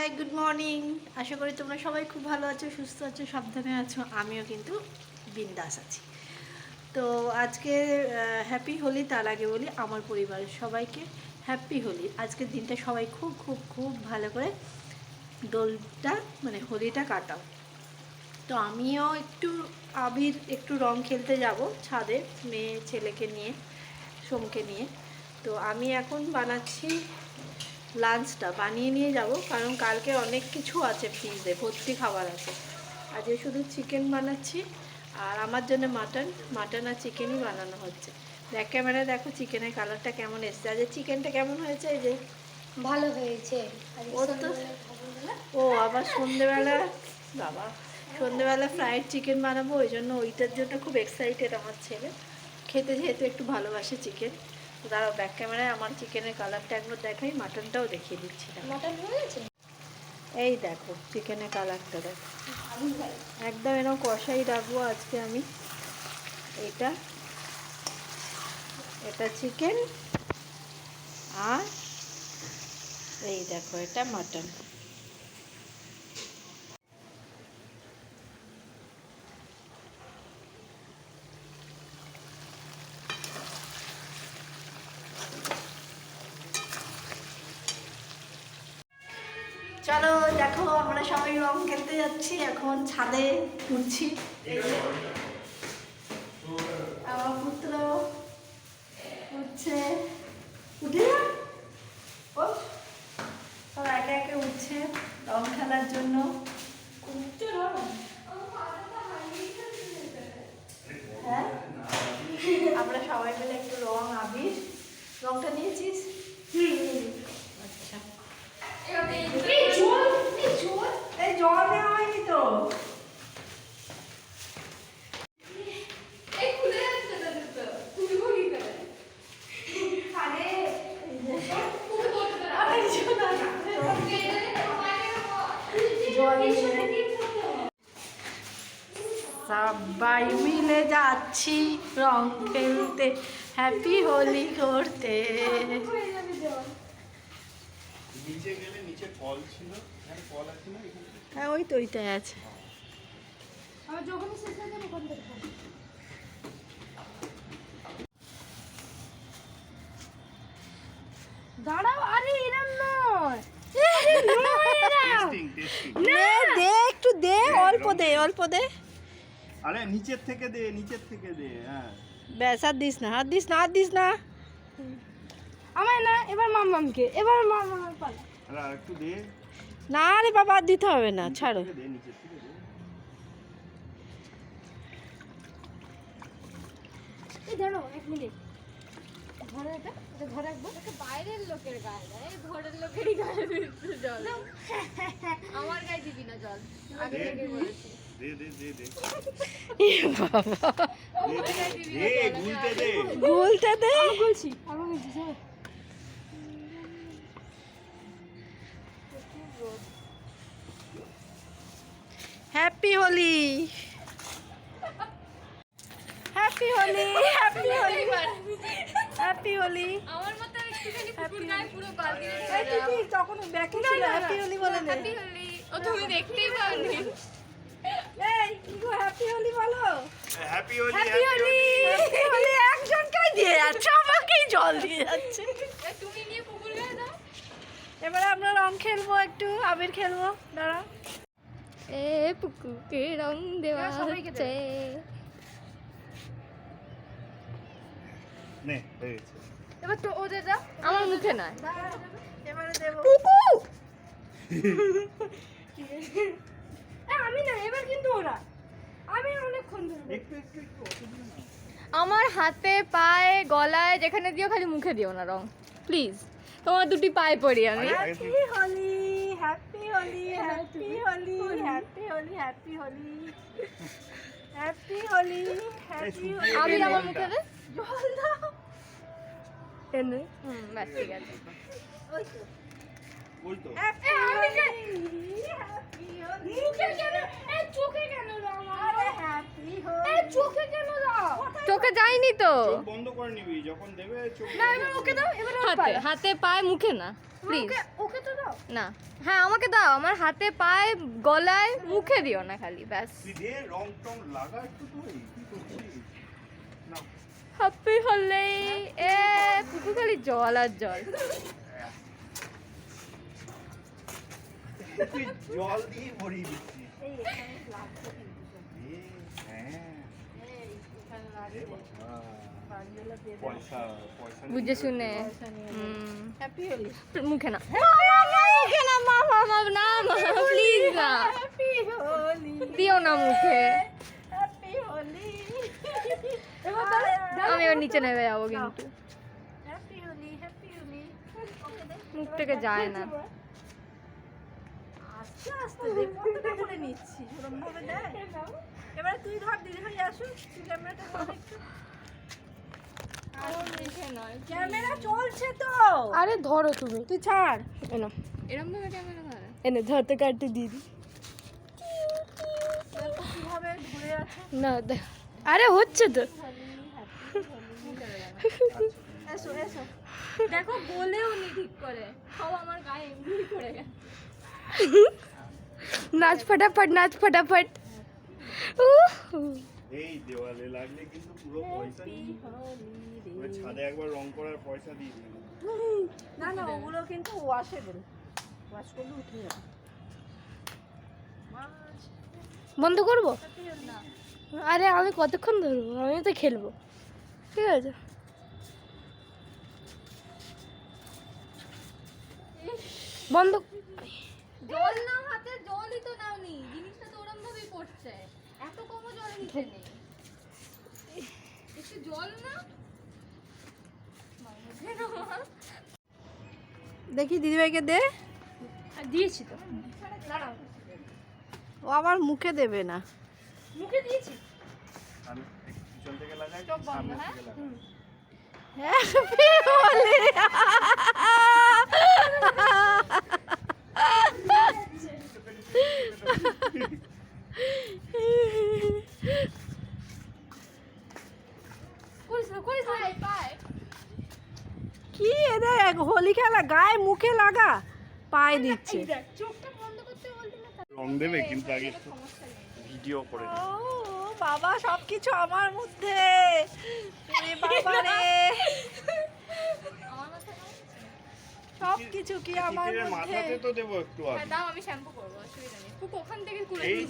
High, good morning. আশা করি তোমরা সবাই খুব ভালো আছো, সুস্থ আছো, সাবধানে আছো। আমিও কিন্তু বিন্দাস আছি। তো আজকে হ্যাপি হোলি। তার আগে বলি আমার পরিবারের সবাইকে হ্যাপি হোলি। আজকের দিনটা সবাই খুব খুব খুব ভালো করে দোলটা মানে হোলিটা কাটাও। তো আমিও একটু আবির একটু রং খেলতে যাব ছাদে, মেয়ে ছেলেকে নিয়ে, সোমকে নিয়ে। তো আমি এখন বানাচ্ছি লাঞ্চটা, বানিয়ে নিয়ে যাব, কারণ কালকে অনেক কিছু আছে, ফ্রিজে ভর্তি খাবার আছে। আজকে শুধু চিকেন বানাচ্ছি আর আমার জন্য মাটন আর চিকেনই বানানো হচ্ছে। ব্যাক ক্যামেরায় দেখো চিকেনের কালারটা কেমন এসছে। আজকে চিকেনটা কেমন হয়েছে? এই যে ভালো হয়েছে। ও আবার সন্ধেবেলা, বাবা সন্ধেবেলা ফ্রাইড চিকেন বানাবো, ওই জন্য ওইটার জন্য খুব এক্সাইটেড আমার ছেলে। খেতে যেহেতু একটু ভালোবাসে চিকেন। দাঁড়াও ব্যাক ক্যামেরায় আমার চিকেনের কালারটা একবার দেখাই, মাটনটাও দেখিয়ে দিচ্ছি। মাটন হয়েছে, এই দেখো চিকেনের কালারটা দেখো, একদম এরকম কষাই রাখবো আজকে আমি। এটা চিকেন আর এই দেখো এটা মাটন। চলো দেখো, আমরা সবাই রং খেলতে যাচ্ছি, এখন ছাদে উঠছি। এই যে আমার পুত্র উঠছে, উঠে না ও সব একে একে উঠছে রং খেলার জন্য। হ্যাঁ, আমরা সবাই মিলে একটু রং আবির, রংটা নিয়েছিস? আচ্ছা, এই জল দেওয়া হয়নি তো। সবাই মিলে যাচ্ছি রং খেলতে, হ্যাপি হোলি করতে। নিচে গেলে নিচে কল ছিল, এখানে কল আছে না? হ্যাঁ ওই তো ওইটাই আছে। দাঁড়াও, আরে এরম নয়। দে একটু দে, অল্প দে, অল্প দে। আরে নিচের থেকে দে, নিচের থেকে দে। হ্যাঁ ব্যাস, হাত দিস না, হাত দিস না, হাত দিস না। আমায় না, এবার মামামকে, এবার মামার পালা। আরে আর একটু দে। না রে বাবা, আর দিতে হবে না, ছাড়ো। দে নিচের থেকে দে। এই ধরো, 1 মিনিট ধরো, এটা ঘরে রাখবো। বাইরের লোকের গায়ে দেয়, ঘরের লোকেরই গায়ে দিচ্ছে জল। আমার গায়ে দিবি না জল, আগে থেকে বলেছি। দে দে দে দে এ বাবা, দে, গুলতে দে। গুলতে দে। আমি বলছি sir. Happy Holi, happy Holi, happy Holi, happy Holi. আমার মতো একটুখানি কুকুর গায়ে পুরো বালতি এই দিদি তখন ব্যাকে ছিল, হ্যাপি হোলি বলে নে। হ্যাপি হোলি। ও তুমি দেখতেই পাওনি। এই ইগো হ্যাপি হোলি বলো। Happy Holi, happy Holi, happy Holi. একজনকেই দিয়ে যাচ্ছে, আমাকেই জল দিয়ে যাচ্ছে। তুমি নিয়ে কুকুর গায়ে দাও। এবারে আমরা রং খেলবো, একটু আবির খেলবো। দাঁড়াও, এ পুকুকে রং দেওয়া হচ্ছে। নে হয়ে গেছে। এবার তো ওদের দাও, আমার মুখে নয়। এবারে দেবো। আমি না, এবার কিন্তু ওরা, আমি অনেকক্ষণ ধরে একটু একটু একটু অসুবিধা না। আমার হাতে পায়ে গলায় যেখানে দিও, খালি মুখে দিও না রং প্লিজ। তোমার দুটি পায়ে পড়ি আমি। Happy Holi, happy Holi, happy Holi, happy Holi, happy Holi, happy Holi, happy Holi. আমি আমার মুখে দে। জল দাও। এনে ব্যাস ঠিক আছে। ওই তো ওই তো হ্যাপি আমি হোলি, হ্যাপি হোলি। মুখে কেন, এই চোখে কেন রং? আরে হ্যাপি হোলি। এই চোখে কেন দাও? চোখে যায়নি তো। চোখ বন্ধ করে নিবি, যখন দেবে চোখ না, এবার ওকে দাও, এবার ওর পালা। হাতে পায়ে মুখে না। প্লিজ। ওকে তো দাও না। হ্যাঁ আমাকে দাও, আমার হাতে পায়ে গলায় মুখে দিও না খালি, ব্যাস। তুই দে রং টং লাগা একটু, তুই কি করছিস না? হ্যাপি হোলি। এ পুকু খালি জল আর জল। তুই জল দিয়ে ভরিয়ে দিচ্ছিস। এই এখানে লাগবে কিন্তু সব। হ্যাঁ এই এখানে এ লাগবে। বাবা, বাড়িওয়ালা দিয়ে দেবে। পয়সা পয়সা নিয়ে বুঝে শুনে। পয়সা নিয়ে নেবে। হ্যাপি হোলি। মুখে না, মুখে না, মা না মা, প্লিজ না, হ্যাপি হোলি। দিও না মুখে। হ্যাপি হোলি। আমি এবার নিচে নেমে যাবো কিন্তু, হ্যাপি হোলি, হ্যাপি হোলি। ওকে দে। মুখ থেকে যায় না। আস্তে আস্তে দে, কতটা করে নিচ্ছিস? ওরম ভাবে দেয়। এবার তুই ধর, দিদি ভাই আসুক, তুই ক্যামেরাটা ধর একটু। ক্যামেরা চলছে তো। আরে ধরো তুমি, তুই ছাড়। এনো এরকম ভাবে ক্যামেরা ধরে। এনে ধরতে কাটতে দিদি। দেখো কিভাবে ঘুরে আছে। না আরে হচ্ছে তো। এসো এসো। দেখো বলেও নি ঠিক করে, সব আমার গায়ে এমনি পড়ে গেছে। নাচ ফটাফট, নাচ ফটাফট। এই দেওয়ালে লাগলে কিন্তু পুরো পয়সা নিয়ে ওই ছাদে একবার রং করার পয়সা দিয়ে দিবি। না না, ওগুলো কিন্তু ওয়াশেবল, ওয়াশ করলে উঠে যাবে। বন্ধ করবো? আরে আমি কতক্ষণ ধরবো, আমি তো খেলবো, ঠিক আছে। বন্ধ। জল নাও হাতে, জলই তো নাওনি, জিনিসটা তো ওরম ভাবেই পড়ছে, এত কমও জল নিচে নেই, একটু জল না। দেখি দিদিভাইকে দে। দিয়েছি তো, ও আবার মুখে দেবে না। মুখে দিয়েছি। আমি পিছন থেকে লাগাই, চোখ বন্ধ, সামনে হ্যাঁ? থেকে লাগাই। হ্যাপি হোলি। করিস না, করিস না। পায় কি এদের হোলি খেলা গায়ে মুখে লাগা, পায়ে দিচ্ছে। চোখটা বন্ধ করতে বলবি না। রং দেবে কিন্তু আগে একটু ভিডিও করে ও বাবা, সবকিছু আমার মধ্যে। ওরে বাবা রে, আমার মাথায় নাও। সবকিছু কি আমার টিকিটের মধ্যে। মাথাতে তো দেবো একটু হ্যাঁ আগে। দাও, আমি শ্যাম্পু করবো, অসুবিধা নেই। পুক ওখান থেকে কুড়ে এই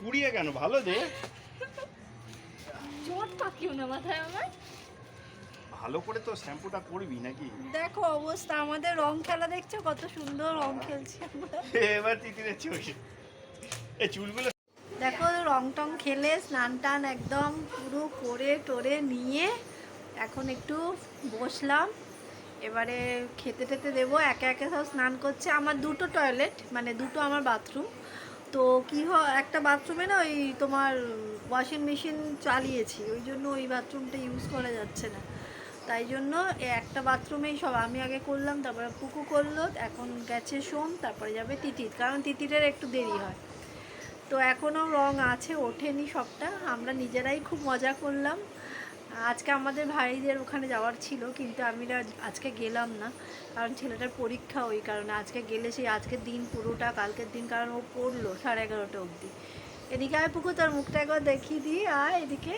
কুড়িয়ে কেন, ভালো দে, চোট পাকিও না মাথায় আমার। ভালো করে তো শ্যাম্পুটা করবি নাকি? দেখো অবস্থা, আমাদের রং খেলা দেখছো, কত সুন্দর রং খেলছি আমরা। এবার তিতিরের চোখ, এই চুলগুলো দেখো রং টং খেলে স্নান টান একদম পুরো করে টোরে নিয়ে এখন একটু বসলাম। এবারে খেতে টেতে দেবো, একে একে সব স্নান করছে। আমার দুটো টয়লেট, মানে দুটো আমার বাথরুম। তো কী হয়, একটা বাথরুমে না ওই তোমার ওয়াশিং মেশিন চালিয়েছি, ওই জন্য ওই বাথরুমটা ইউজ করা যাচ্ছে না। তাই জন্য একটা বাথরুমেই সব আমি আগে করলাম, তারপরে পুকু করলো, এখন গেছে সোম, তারপরে যাবে তিতির, কারণ তিতিরের একটু দেরি হয়। তো এখনও রং আছে, ওঠেনি সবটা। আমরা নিজেরাই খুব মজা করলাম। আজকে আমাদের ভাইদের ওখানে যাওয়ার ছিল, কিন্তু আমি আজকে গেলাম না, কারণ ছেলেটার পরীক্ষা, ওই কারণে আজকে গেলে সেই আজকের দিন পুরোটা, কালকের দিন, কারণ ও পড়লো 11:30 অবধি। এদিকে আয় পুকু, তোর মুখটা একবার দেখিয়ে দিই, আর এদিকে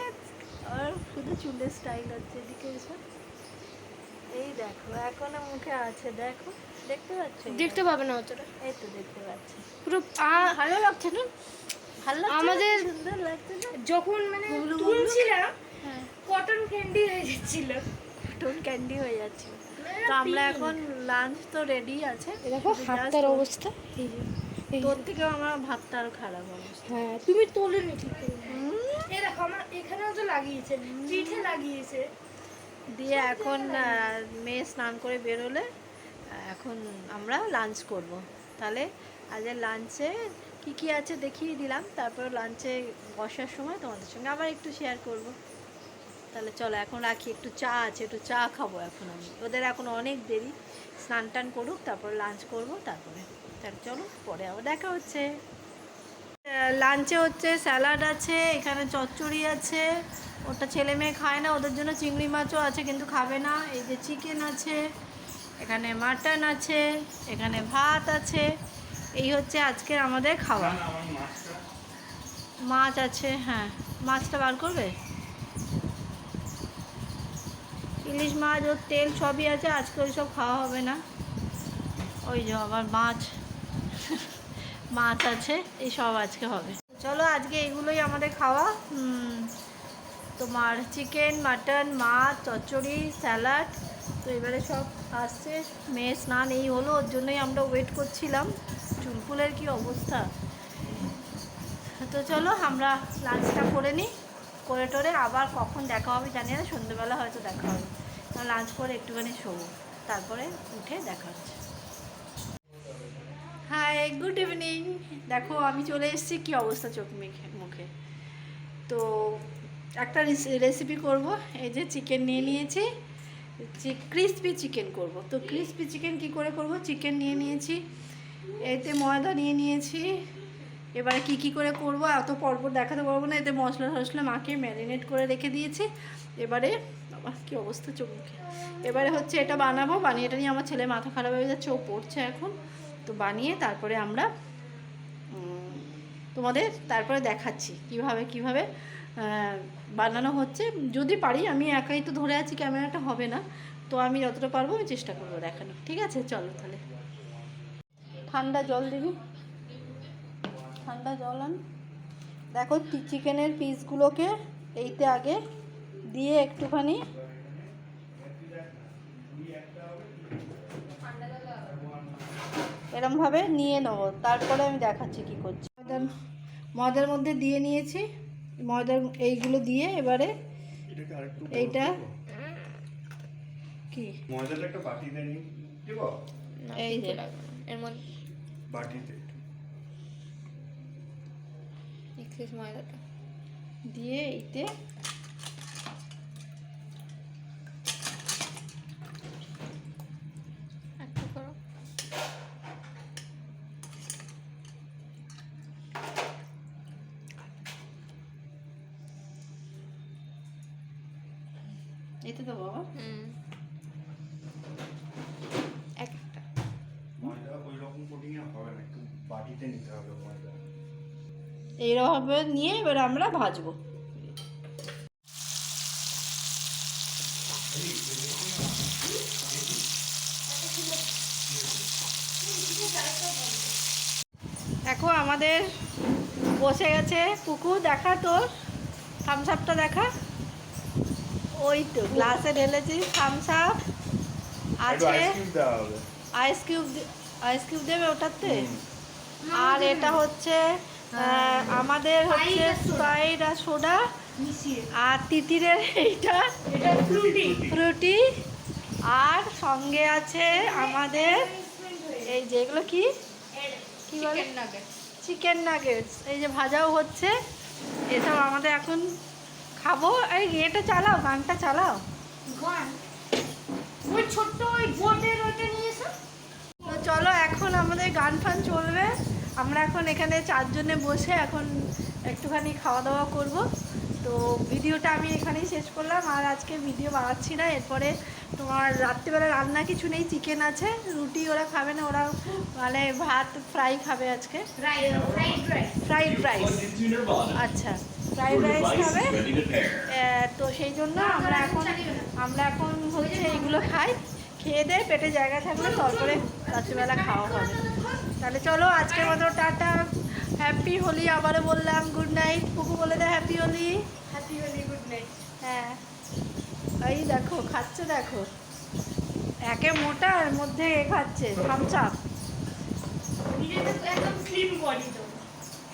আর শুধু চুলের স্টাইল হচ্ছে, এদিকে এসে এই দেখো এখনো মুখে আছে, দেখো দেখতে পাচ্ছ? দেখতে পাবে না অতটা, এই তো দেখতে পাচ্ছি। পুরো ভালো লাগছে না ভালো লাগছে না? আমাদের সুন্দর লাগছে না? যখন মানে গুবলু গুবলু? তুলছিলাম হ্যাঁ, কটন ক্যান্ডি হয়ে যাচ্ছিল। কটন ক্যান্ডি হয়ে যাচ্ছে। তো আমরা এখন লাঞ্চ তো রেডি আছে। দেখো শুধু হাতটার just অবস্থা, এই যে, এই যে। তোর থেকেও আমার ভাতটা আরো খারাপ অবস্থা। হ্যাঁ তুমি তোলেনি ঠিক করে। হুম, এই দেখো আমার এখানেও তো লাগিয়েছে, পিঠে লাগিয়েছে। দিয়ে এখন মেয়ে স্নান করে বেরোলে এখন আমরা লাঞ্চ করব। তাহলে আজকে লাঞ্চে কি কি আছে দেখিয়ে দিলাম, তারপর লাঞ্চে বসার সময় তোমাদের সঙ্গে আবার একটু শেয়ার করব। তাহলে চলো এখন রাখি, একটু চা আছে, একটু চা খাবো এখন আমি। ওদের এখন অনেক দেরি, স্নান টান করুক, তারপর লাঞ্চ করব, তারপরে তাহলে চলো পরে আবার দেখা হচ্ছে। লাঞ্চে হচ্ছে স্যালাড আছে, এখানে চচ্চড়ি আছে, ওটা ছেলে মেয়ে খায় না, ওদের জন্য চিংড়ি মাছও আছে কিন্তু খাবে না। এই যে চিকেন আছে, এখানে মাটন আছে, এখানে ভাত আছে। এই হচ্ছে আজকের আমাদের খাওয়া। না, আমার মাছটা মাছ আছে, হ্যাঁ মাছটা বার করবে। ইলিশ মাছ ওর তেল সবই আছে, আজকে ওই সব খাওয়া হবে না। ওই যে আবার মাছ মাছ আছে, এই সব আজকে হবে। চলো আজকে এগুলোই আমাদের খাওয়া। তোমার চিকেন, মাটন, মাছ, চচ্চড়ি, স্যালাড। তো এবারে সব আসছে, মেয়ে স্নান এই হলো, ওর জন্যই আমরা ওয়েট করছিলাম। চুলফুলের কি অবস্থা। তো চলো আমরা লাঞ্চটা করে নিই, করে টোরে আবার কখন দেখা হবে জানি না, সন্ধ্যেবেলা হয়তো দেখা হবে। লাঞ্চ করে একটুখানি শোবো, তারপরে উঠে দেখা হচ্ছে। Hi, good evening. দেখো আমি চলে এসেছি, কী অবস্থা চোখ মুখে। তো একটা রেসিপি করব। এই যে চিকেন নিয়ে নিয়েছি, ক্রিসপি চিকেন করব। তো ক্রিসপি চিকেন কি করে করব, চিকেন নিয়ে নিয়েছি, এতে ময়দা নিয়ে নিয়েছি। এবারে কি করে করব এত পরপর দেখাতে পারবো না, এতে মশলা টশলা মাখিয়ে ম্যারিনেট করে রেখে দিয়েছি। এবারে বাবা কী অবস্থা চোখ মুখে। এবারে হচ্ছে এটা বানাবো, বানিয়ে এটা নিয়ে আমার ছেলে মাথা খারাপ হয়ে যাচ্ছে, ও পড়ছে এখন। তো বানিয়ে তারপরে আমরা তোমাদের তারপরে দেখাচ্ছি কিভাবে বানানো হচ্ছে। যদি পারি, আমি একাই তো ধরে আছি, ক্যামেরাটা হবে না, তো আমি যতটা পারবো আমি চেষ্টা করবো দেখানো। ঠিক আছে চলো তাহলে। ঠান্ডা জল দিবি, ঠান্ডা জল আন। দেখো চিকেনের পিসগুলোকে এইতে আগে দিয়ে একটুখানি এরমভাবে নিয়ে নেবো, তারপরে আমি দেখাচ্ছি কি করছি। ময়দার মধ্যে দিয়ে নিয়েছি, ময়দার এইগুলো দিয়ে এবারে এটাকে আরেকটু এইটা কি ময়দাটা একটা বাটিতে নিয়ে দেব, এই যে এর মধ্যে বাটিতে এক্সেস ময়দাটা দিয়ে এইতে একটু করো। এতে তো বাবা একটা ময়দা ওই রকম কোটিং এ হবে না, একটু বাটিতে নিতে হবে ময়দা। এইভাবে নিয়ে এবার আমরা ভাজবো। দেখো আমাদের বসে গেছে পুকুর, দেখা তোর থামস আপটা দেখা। ওই তো গ্লাসে ঢেলেছি থামস আপ একটু আছে, আইসক্রিম দেওয়া হবে। আইস কিউব দেবে ওটাতে। আর এটা হচ্ছে আমাদের হচ্ছে স্প্রাইট আর সোডা, আর তিতিরের এইটা ফ্রুটি, আর সঙ্গে আছে আমাদের এই যেগুলো কি বলে চিকেন নাগেটস, এই যে ভাজাও হচ্ছে। এসব আমাদের এখন খাবো। এই এটা চালাও, গানটা চালাও। ওই ছোট্ট ওই বোর্ডের ওইটা নিয়ে এসো। তো চলো এখন আমাদের গান ফান চলবে। আমরা এখন এখানে চারজনে বসে এখন একটুখানি খাওয়া দাওয়া করব। তো ভিডিওটা আমি এখানেই শেষ করলাম, আর আজকে ভিডিও বানাচ্ছি না। এরপরে তোমার রাত্রিবেলা রান্না কিছু নেই, চিকেন আছে, রুটি ওরা খাবে না, ওরা মানে ভাত ফ্রাই খাবে আজকে, ফ্রাইড রাইস। আচ্ছা ফ্রাইড রাইস খাবে। তো সেই জন্য আমরা এখন হচ্ছে এইগুলো খাই, খেয়ে দিয়ে পেটে জায়গা থাকলে তারপরে রাত্রিবেলা খাওয়া হবে। তাহলে চলো আজকের মতো টাটা, হ্যাপি হোলি। আবারও বললাম গুড নাইট। পুকু বলে দে happy Holi. Happy Holi, good night. হ্যাঁ এই দেখো খাচ্ছে, দেখো একে মোটা এর মধ্যে এ খাচ্ছে থামস আপ।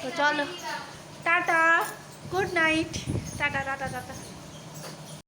তো চলো tata, good night, tata tata tata.